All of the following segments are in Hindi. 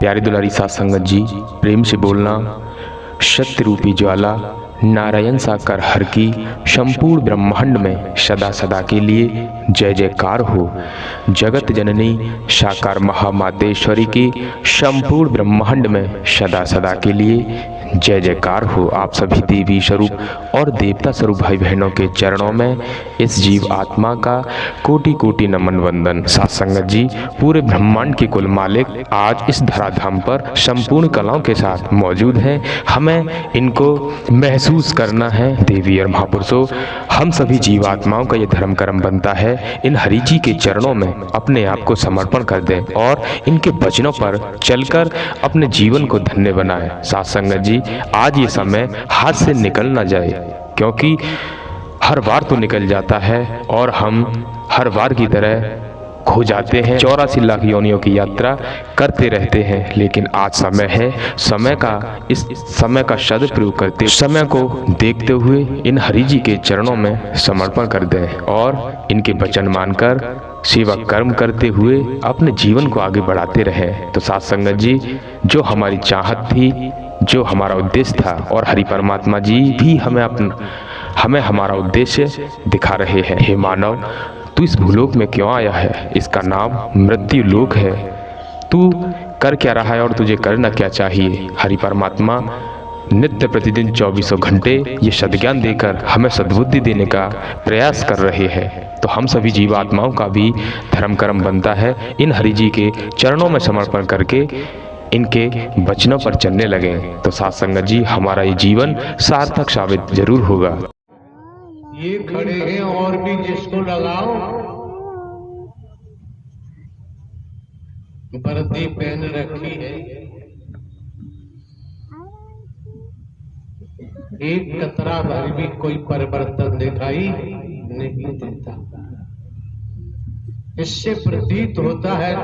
प्यारी दुलारी साथ संगत जी, प्रेम से बोलना। सत्य रूपी ज्वाला नारायण साकार हर की संपूर्ण ब्रह्मांड में सदा सदा के लिए जय जयकार हो। जगत जननी साकार महामातेश्वरी की संपूर्ण ब्रह्मांड में सदा सदा के लिए जय जयकार हो। आप सभी देवी स्वरूप और देवता स्वरूप भाई बहनों के चरणों में इस जीव आत्मा का कोटि कोटि नमन वंदन। साथ संगत जी, पूरे ब्रह्मांड के कुल मालिक आज इस धराधाम पर संपूर्ण कलाओं के साथ मौजूद हैं। हमें इनको महसूस करना है। देवी और महापुरुषों, हम सभी जीवात्माओं का ये धर्म कर्म बनता है इन हरि जी के चरणों में अपने आप को समर्पण कर दें और इनके वचनों पर चलकर अपने जीवन को धन्य बनाएं। साथ संगत जी, आज ये समय हाथ से निकल ना जाए, क्योंकि हर बार तो निकल जाता है और हम हर बार की तरह खो जाते हैं। 84 लाख योनियों की यात्रा करते रहते हैं, लेकिन आज समय है, इस समय का सदुपयोग करते, समय को देखते हुए इन हरि जी के चरणों में समर्पण कर दें और इनके वचन मानकर सेवा कर्म करते हुए अपने जीवन को आगे बढ़ाते रहें। तो साथ संगत जी, जो हमारी चाहत थी, जो हमारा उद्देश्य था, और हरि परमात्मा जी भी हमें हमारा उद्देश्य दिखा रहे हैं। हे मानव, तू इस भूलोक में क्यों आया है? इसका नाम मृत्यु लोक है। तू कर क्या रहा है और तुझे करना क्या चाहिए? हरि परमात्मा नित्य प्रतिदिन 24 घंटे ये सद्ज्ञान देकर हमें सद्बुद्धि देने का प्रयास कर रहे हैं। तो हम सभी जीवात्माओं का भी धर्म कर्म बनता है इन हरि जी के चरणों में समर्पण करके इनके वचनों पर चलने लगे। तो साथ संगत जी, हमारा ये जीवन सार्थक साबित जरूर होगा। ये खड़े हैं और भी जिसको लगाओ, वर्दी पहन रखी है, एक कतरा भर भी कोई परिवर्तन दिखाई नहीं देता। इससे प्रतीत होता है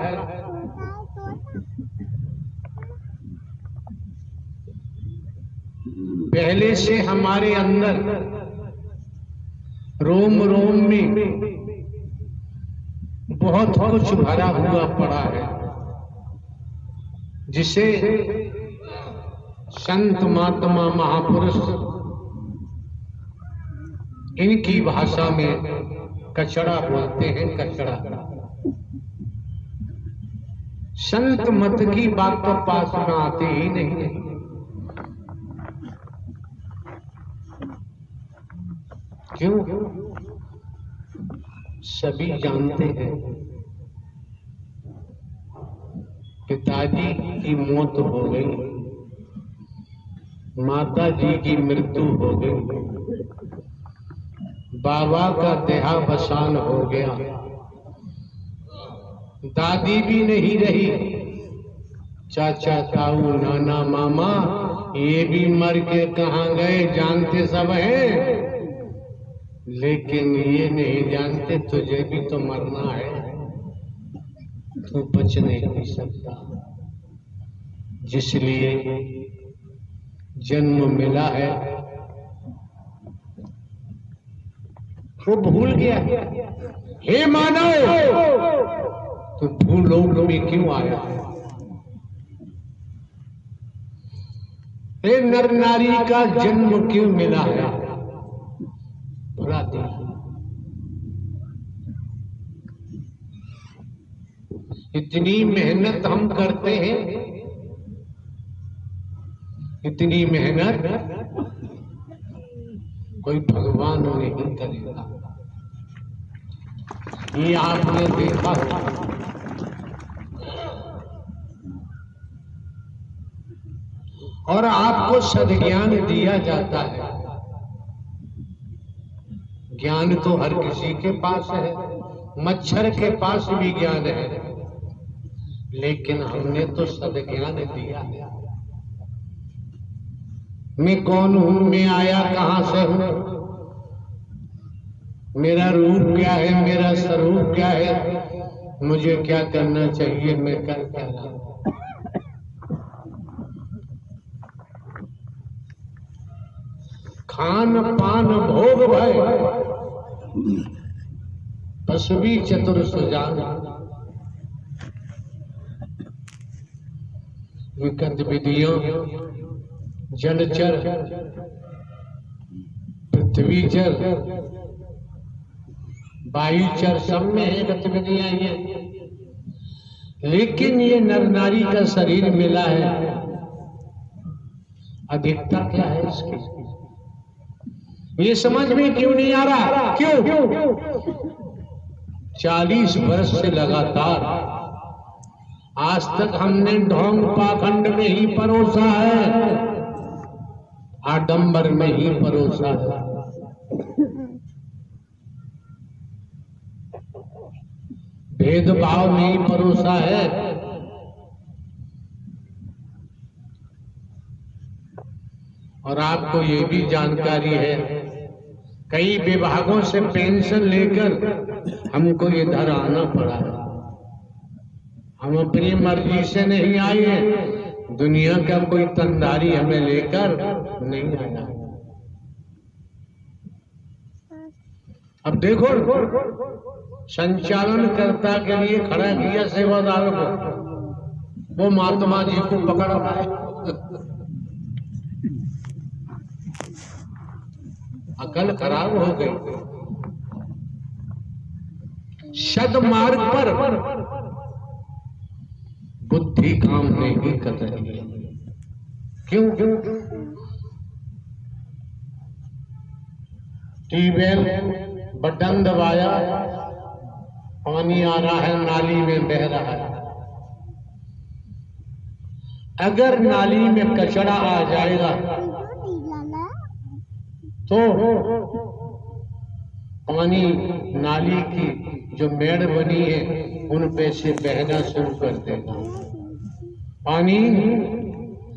पहले से हमारे अंदर रोम रोम में बहुत कुछ भरा हुआ पड़ा है, जिसे संत महात्मा महापुरुष इनकी भाषा में कचड़ा बोलते हैं। कचड़ा संत मत की बात तो पास में आती ही नहीं। क्यों? सभी जानते हैं पिताजी की मौत हो गई, माता जी की मृत्यु हो गई, बाबा का देहावसान हो गया, दादी भी नहीं रही, चाचा ताऊ नाना मामा ये भी मर के कहाँ गए जानते सब हैं, लेकिन ये नहीं जानते तुझे भी तो मरना है, तू बच नहीं सकता। जिसलिए जन्म मिला है वो भूल गया। हे मानव, तू भूलोक में क्यों आया? हे नर नारी का जन्म क्यों मिला है? इतनी मेहनत हम करते हैं, इतनी मेहनत कोई भगवान नहीं करेगा। ये आपने देखा और आपको सद्ज्ञान दिया जाता है। ज्ञान तो हर किसी के पास है, मच्छर के पास भी ज्ञान है, लेकिन हमने तो सद्ज्ञान दिया है। मैं कौन हूं, मैं आया कहां से हूं, मेरा रूप क्या है, मेरा स्वरूप क्या है, मुझे क्या करना चाहिए, मैं कर क्या रहा हूं। खान पान भोग भय पशुवी चतुर सुजान। गतिविधियों जलचर पृथ्वीचर वायुचर सब में है गतिविधियां ये, लेकिन ये नर नारी का शरीर मिला है, अधिकता क्या है इसकी ये समझ में क्यों नहीं आ रहा? क्यों? 40 वर्ष से लगातार आज तक हमने ढोंग पाखंड में ही परोसा है, आडंबर में ही परोसा है, भेदभाव में ही परोसा है। और आपको ये भी जानकारी है, कई विभागों से पेंशन लेकर हमको इधर आना पड़ा है। हम अपनी मर्जी से नहीं आए हैं, दुनिया का कोई तंदारी हमें लेकर नहीं आया। अब देखो, संचालनकर्ता के लिए खड़ा किया सेवादार को, वो महात्मा जी को पकड़ रहा है। अकल खराब हो गई। सदमार्ग पर बुद्धि काम नहीं कर रही है। क्यों? ट्यूबवेल बटन दबाया, पानी आ रहा है, नाली में बह रहा है। अगर नाली में कचरा आ जाएगा तो पानी नाली की जो मेड़ बनी है उन पे से बहना शुरू कर देगा। पानी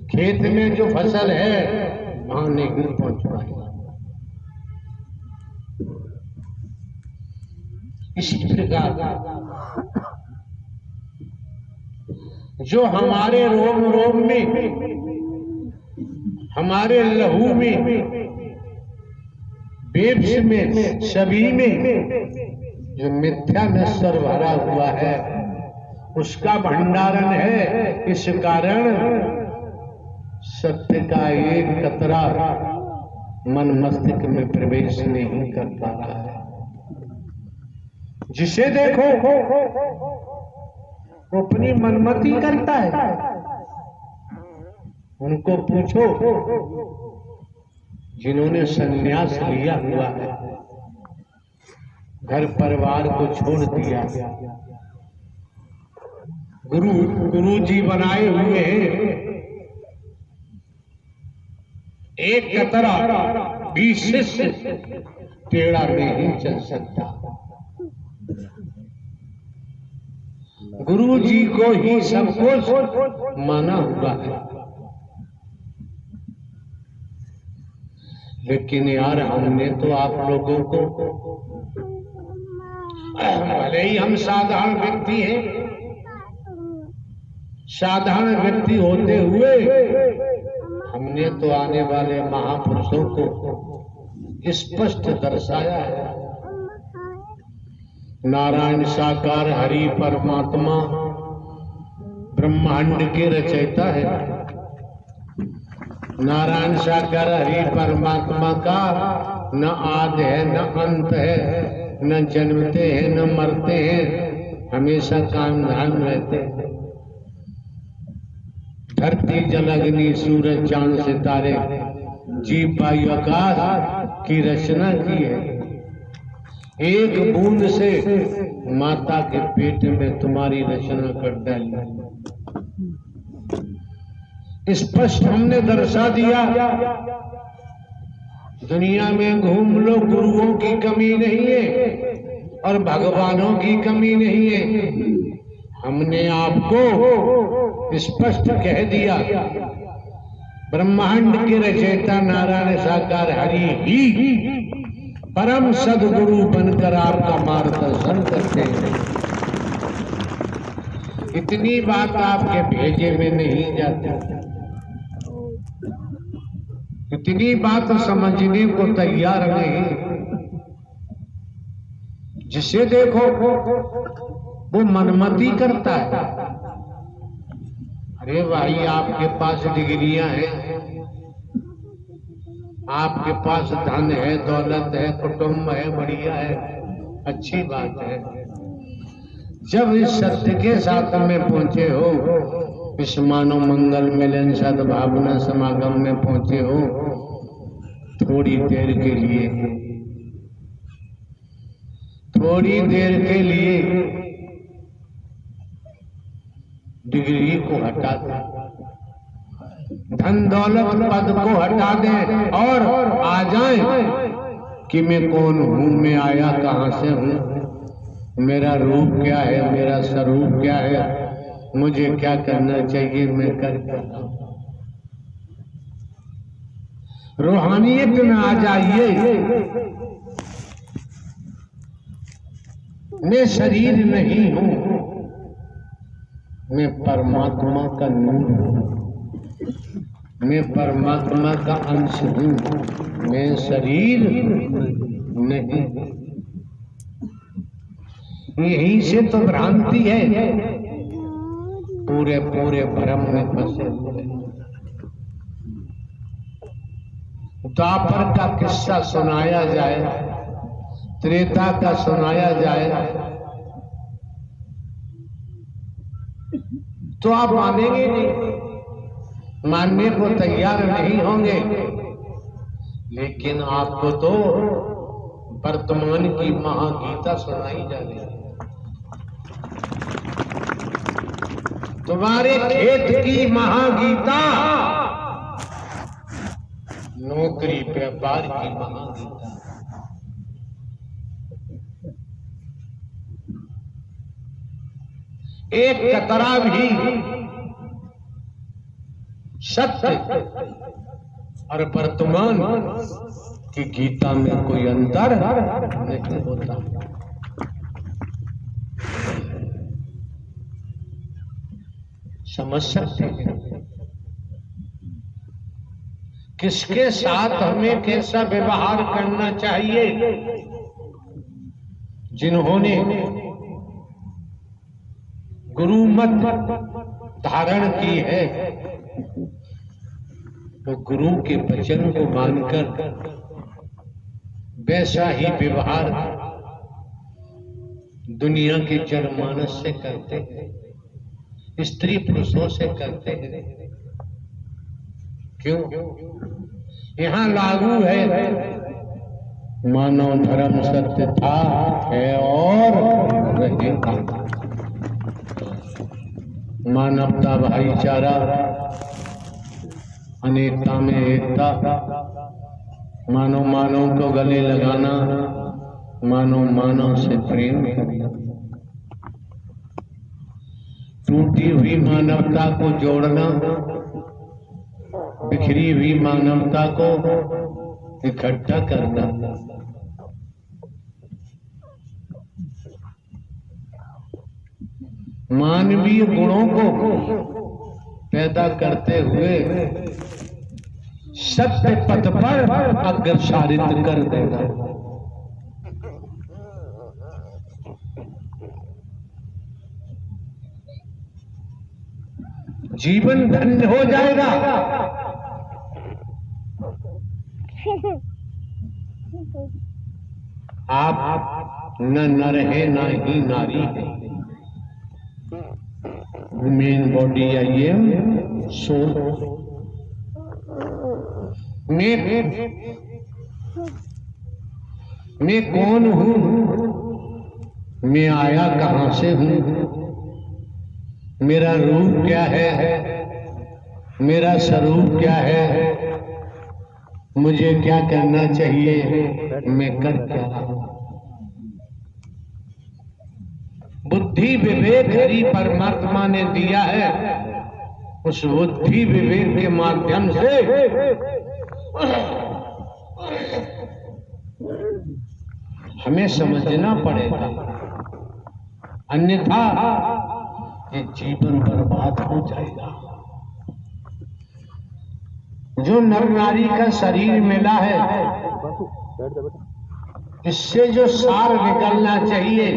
खेत में जो फसल है वहां नहीं पहुंच पाएगा। इसी प्रकार जो हमारे रोम रोम में, हमारे लहू में, वेब्स में, सभी में जो मिथ्या नश्वर भरा हुआ है उसका भंडारण है। इस कारण सत्य का एक कतरा मन मस्तिष्क में प्रवेश नहीं कर पा रहा है। जिसे देखो वो अपनी मनमती करता है। उनको पूछो जिन्होंने संन्यास लिया हुआ है, घर परिवार को छोड़ दिया, गुरु जी बनाए हुए हैं, एक कतरा 20 शिष्य टेढ़ा नहीं चल सकता। गुरु जी को ही सब कुछ माना हुआ है। लेकिन यार हमने तो आप लोगों को, भले ही हम साधारण व्यक्ति हैं, साधारण व्यक्ति होते हुए हमने तो आने वाले महापुरुषों को स्पष्ट दर्शाया है। नारायण साकार हरि परमात्मा ब्रह्मांड के रचयिता है। नारायण साकार हरि परमात्मा का न आदि है, न अंत है, न जन्मते हैं, न मरते हैं, हमेशा काम धाम रहते हैं। धरती जल अग्नि सूरज चांद सितारे जीव वायु आकाश की रचना की है। एक बूंद से माता के पेट में तुम्हारी रचना कर डाली। स्पष्ट हमने दर्शा दिया। दुनिया में घूम लो, गुरुओं की कमी नहीं है और भगवानों की कमी नहीं है। हमने आपको स्पष्ट कह दिया, ब्रह्मांड के रचयिता नारायण साकार हरि ही परम सदगुरु बनकर आपका मार्गदर्शन करते हैं। इतनी बात आपके भेजे में नहीं जाती, इतनी बात समझने को तैयार नहीं। जिसे देखो वो मनमती करता है। अरे भाई, आपके पास डिग्रियां हैं, आपके पास धन है, दौलत है, कुटुंब है, बढ़िया है, अच्छी बात है। जब इस सत्य के साथ में पहुंचे हो, इस मानव मंगल मिलन सद्भावना समागम में पहुंचे हो, थोड़ी देर के लिए डिग्री को हटा दे, धन दौलत पद को हटा दें और आ जाएं कि मैं कौन हूं, मैं आया कहां से हूं, मेरा रूप क्या है, मेरा स्वरूप क्या है, मुझे क्या करना चाहिए, मैं कर क्या। रूहानियत में आ जाइए। मैं शरीर नहीं हूं, मैं परमात्मा का नूर हूं, मैं परमात्मा का अंश हूं, मैं शरीर नहीं। यहीं से तो भ्रांति है, पूरे पूरे भ्रम में फंसे हुए। द्वापर का किस्सा सुनाया जाए, त्रेता का सुनाया जाए तो आप मानेंगे नहीं, मानने को तैयार नहीं होंगे। लेकिन आपको तो वर्तमान की महागीता सुनाई जा रही है। तुम्हारे खेत की महागीता, नौकरी व्यापार की महागीता, एक कतरा भी सत्य और वर्तमान की गीता में कोई अंतर नहीं होता। समझ सकते हैं किसके साथ हमें कैसा व्यवहार करना चाहिए। जिन्होंने गुरुमत धारण की है, वो गुरु के वचन को मानकर वैसा ही व्यवहार दुनिया के जनमानस से करते हैं, स्त्री पुरुषों से करते हैं। क्यों? यहाँ लागू है मानव धर्म सत्य था, है और रहेगा। मानवता, भाईचारा, अनेकता में एकता, मानव मानव को गले लगाना, मानव मानव से प्रेम करना, टूटी हुई मानवता को जोड़ना, बिखरी हुई मानवता को इकट्ठा करना। मानवीय गुणों को पैदा करते हुए सत्य पथ पर अग्रसारित कर देगा। जीवन धन्य हो जाएगा। आप न नर है न ही नारी है। मेन बॉडी आई एम सोल। मैं कौन हूं, मैं आया कहां से हूं, मेरा रूप क्या है, मेरा स्वरूप क्या है, मुझे क्या करना चाहिए, मैं कर क्या रहा हूं। बुद्धि विवेक हरि परमात्मा ने दिया है। उस बुद्धि विवेक के माध्यम से हमें समझना पड़ेगा, अन्यथा ये जीवन बर्बाद हो जाएगा। जो नर नारी का शरीर मिला है, इससे जो सार निकलना चाहिए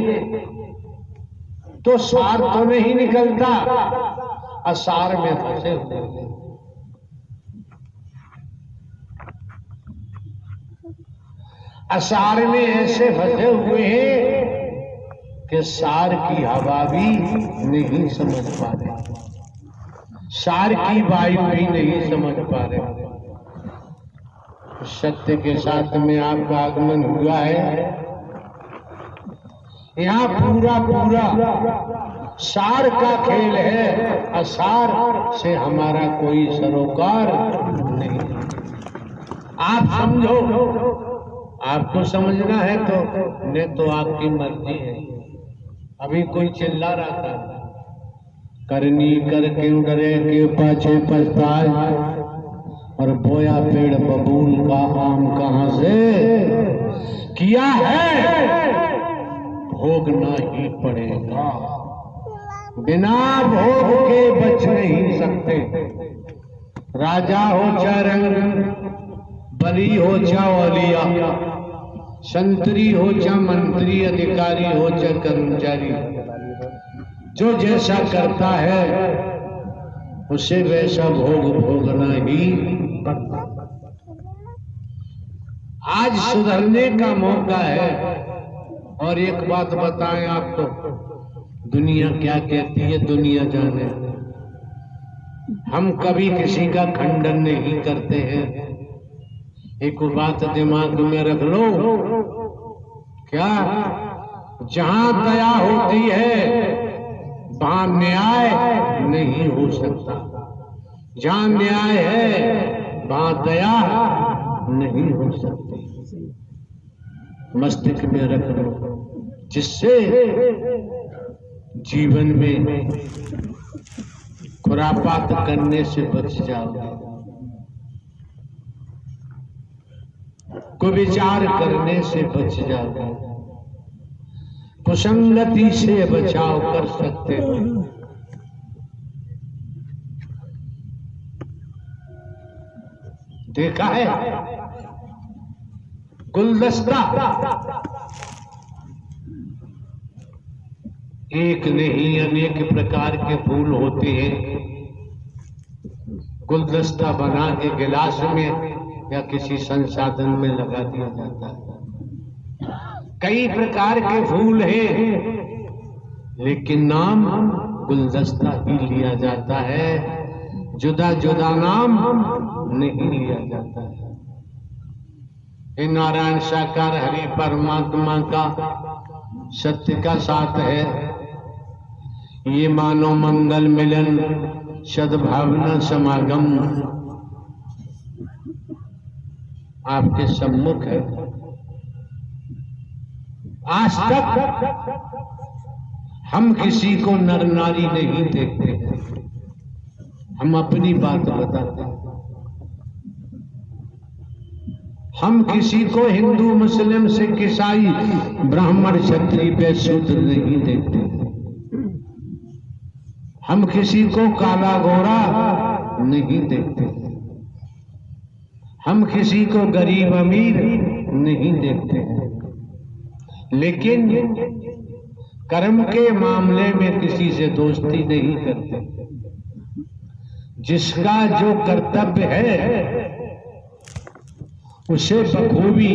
तो सार तो नहीं निकलता। असार में फंसे हुए हैं। असार में ऐसे फंसे हुए हैं कि सार की हवा भी नहीं समझ पा रहे, सार की वायु भी नहीं समझ पा रहे। सत्य के साथ में आपका आगमन हुआ है। यहाँ पूरा पूरा सार का खेल है, असार से हमारा कोई सरोकार नहीं। आप समझो, आपको समझना है तो नहीं तो आपकी मर्जी है। अभी कोई चिल्ला रहा था, करनी कर क्यों डरे के पाछे पछताए, और बोया पेड़ बबूल का आम कहां से, किया है भोगना ही पड़ेगा, बिना भोग के बच नहीं सकते। राजा हो चाहे रंग, बली हो चाहे औलिया, संतरी हो चाहे मंत्री, अधिकारी हो चाहे कर्मचारी, जो जैसा करता है उसे वैसा भोग भोगना ही पड़ता। आज सुधरने का मौका है। और एक बात बताएं आपको, दुनिया क्या कहती है दुनिया जाने। हम कभी किसी का खंडन नहीं करते हैं। एक बात दिमाग में रख लो, क्या जहां दया होती है वहां न्याय नहीं हो सकता, जहां न्याय है वहां दया नहीं हो सकती। मस्तिष्क में रख लो, जिससे जीवन में खुरापात करने से बच जाओगे, कुविचार करने से बच जाओगे, कुसंगति से बचाव कर सकते हो। देखा है गुलदस्ता एक नहीं अनेक प्रकार के फूल होते हैं। गुलदस्ता बना के गिलास में या किसी संसाधन में लगा दिया जाता है। कई प्रकार के फूल हैं, लेकिन नाम गुलदस्ता ही लिया जाता है, जुदा जुदा नाम नहीं लिया जाता है। ये नारायण साकार हरि परमात्मा का सत्य का साथ है। ये मानव मंगल मिलन सद्भावना समागम आपके सम्मुख है। आज तक हम किसी को नर नारी नहीं देखते हैं, हम अपनी बात बताते हैं। हम किसी को हिंदू मुस्लिम सिख ईसाई ब्राह्मण क्षत्रिय वैश्य शूद्र नहीं देखते। हम किसी को काला गोरा नहीं देखते। हम किसी को गरीब अमीर नहीं देखते हैं। लेकिन कर्म के मामले में किसी से दोस्ती नहीं करते। जिसका जो कर्तव्य है उसे बखूबी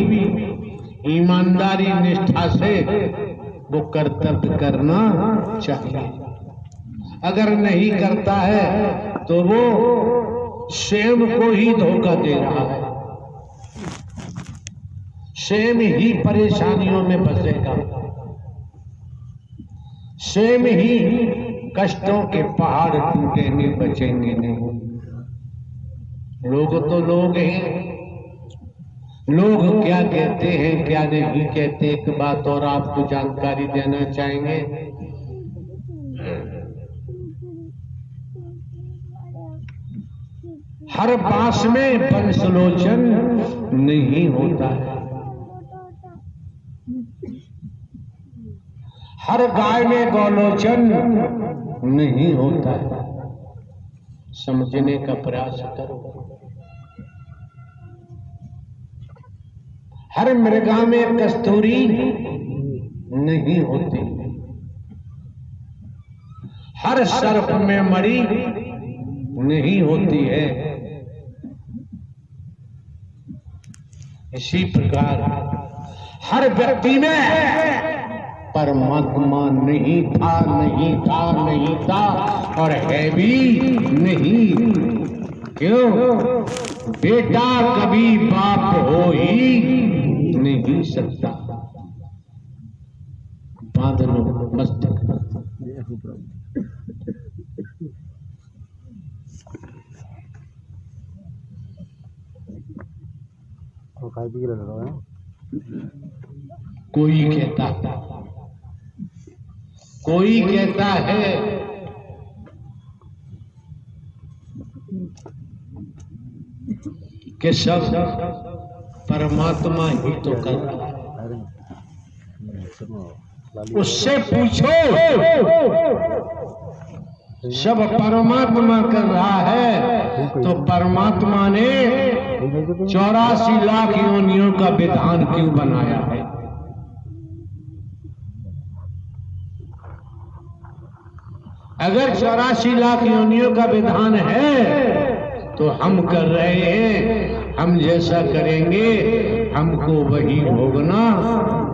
ईमानदारी निष्ठा से वो कर्तव्य करना चाहिए। अगर नहीं करता है तो वो स्वयं को ही धोखा दे रहा है, स्वयं ही परेशानियों में फंसेगा, स्वयं ही कष्टों के पहाड़ टूटेंगे, बचेंगे नहीं। लोग तो लोग हैं, लोग क्या कहते हैं क्या नहीं कहते। एक बात और आपको जानकारी देना चाहेंगे। हर बांस में पंचलोचन नहीं होता है, हर गाय में गौलोचन नहीं होता है। समझने का प्रयास करो। हर मृगा में कस्तूरी नहीं होती, हर सर्प में मणि नहीं होती है। इसी प्रकार हर व्यक्ति में परमात्मा नहीं था, नहीं था, नहीं था और है भी नहीं। क्यों? बेटा कभी बाप हो ही नहीं सकता। बांध लो मस्तक। कोई कहता है कि सब परमात्मा ही तो कर रहा है। उससे पूछो, सब परमात्मा कर रहा है तो परमात्मा ने 84 लाख योनियों का विधान क्यों बनाया है? अगर 84 लाख योनियों का विधान है तो हम कर रहे हैं, हम जैसा करेंगे हमको वही भोगना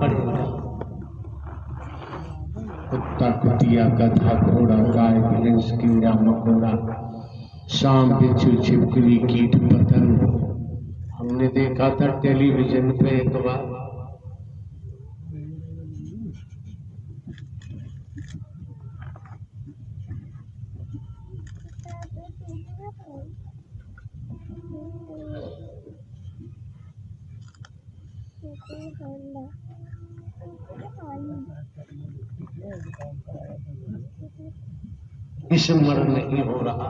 पड़ेगा। कुत्ता, कुतिया, गधा, घोड़ा, गाय, भैंस, कीड़ा मकोड़ा, सांप, बिच्छू, छिपकली, कीट पतंग। हमने देखा था टेलीविजन पे एक बार, स्मरण नहीं हो रहा।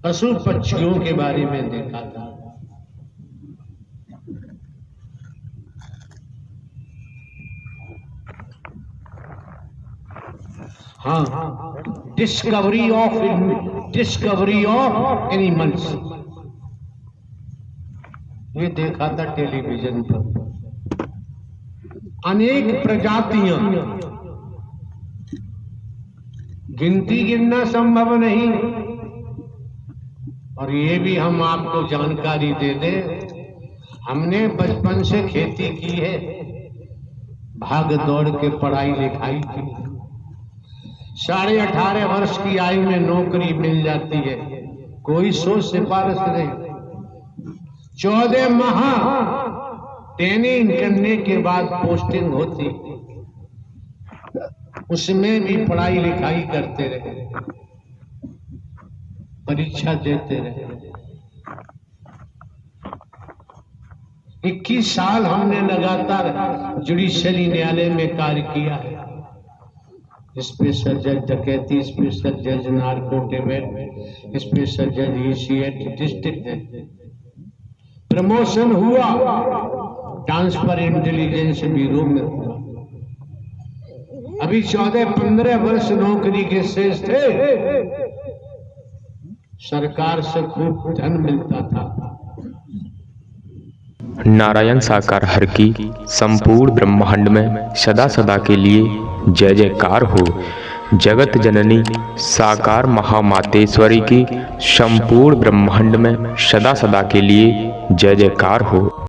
पशु पक्षियों के बारे में देखा था। हाँ, डिस्कवरी ऑफ एनिमल्स, ये देखा था टेलीविजन पर। अनेक प्रजातियां, गिनती गिनना संभव नहीं। और ये भी हम आपको जानकारी दे दें, हमने बचपन से खेती की है, भाग दौड़ के पढ़ाई लिखाई की। 18.5 वर्ष की आयु में नौकरी मिल जाती है, कोई सोच सिफारिश नहीं। 14 माह ट्रेनिंग करने के बाद पोस्टिंग होती, उसमें भी पढ़ाई लिखाई करते रहे, परीक्षा देते रहे। 21 साल हमने लगातार जुडिशरी न्यायालय में कार्य किया है। स्पेशल जज डकैती, स्पेशल जज नार्कोटिक, स्पेशल जज ECH, डिस्ट्रिक्ट जज। प्रमोशन हुआ, ट्रांसफर इंटेलिजेंस ब्यूरो में हुआ। अभी 14-15 वर्ष नौकरी के शेष थे, सरकार से खूब धन मिलता था। नारायण साकार हर की संपूर्ण ब्रह्मांड में सदा सदा के लिए जय जयकार हो। जगत जननी साकार महामातेश्वरी की संपूर्ण ब्रह्मांड में सदा सदा के लिए जय जयकार हो।